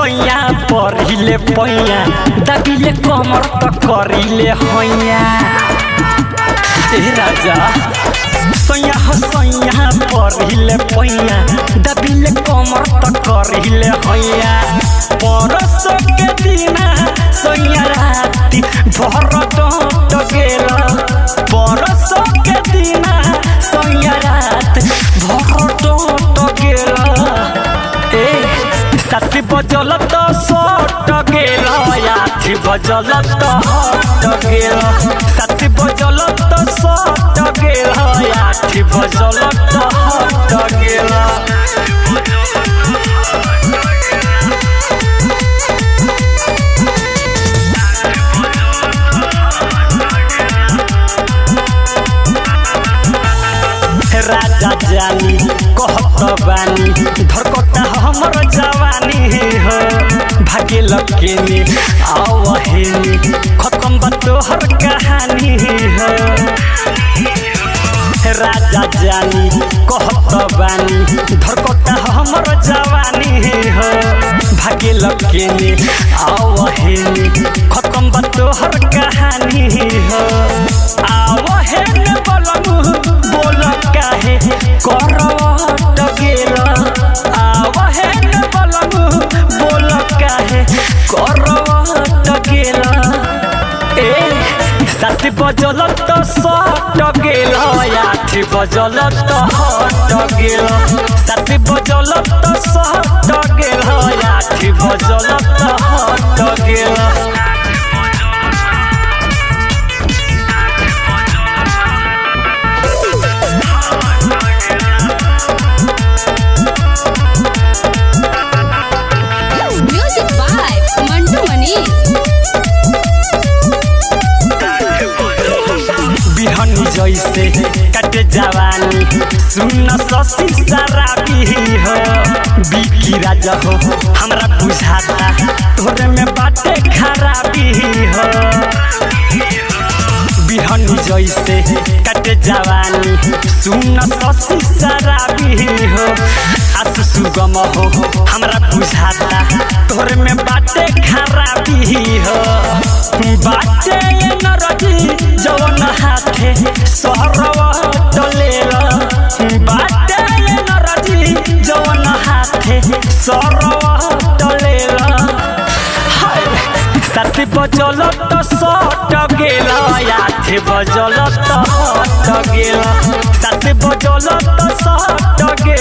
सोया परिले पैया दबिले कमर त करिले हैया ए राजा सोया परिले पैया दबिले कमर त करिले हैया परस के दिना सोया राती भर तो गेला परस के दिना सोया रात भर तो गेला ए साथी बजल तो सट गेल आठी बजल तो हट गेल साथी बजल तो सट गेल आठी बजल तो हट गेल राजा जानी कहत बानी धरकता हमर जवानी हो भागे लकेनी आवहेनी खत्म बा तोहर कहानी हो राजा जानी कहत बानी धरकता हमर जवानी हो भागे लकेनी आवहेनी खत्म बा तोहर कहानी हो आवहेन बलमु बोल काहे करवट गेल आवहेन बलमु बोल काहे करवट गेल ए साथी बजल तो सट गेल आठी बजल तो हट गेल साथी बजल तो सट गेल आठी बजल तो हट गेल जैसे कट जवानी सुन ससी शराबी हो बिकी राजा हो हमरा बुझाता तोरे में बाटे खराबी हो बिहनी जैसे कट जवानी सुन ससी शराबी हो आसु सुगम हो हमरा बुझाता तोरे में बाटे खराबी हो बाटे नरजी जवन हाथे सहरवा डलेला बाटे नरजी जवन हाथे सहरवा डलेला हाय साथी बजल तो सट गेला आठी बजल तो हट गेला साथी बजल तो सट गेला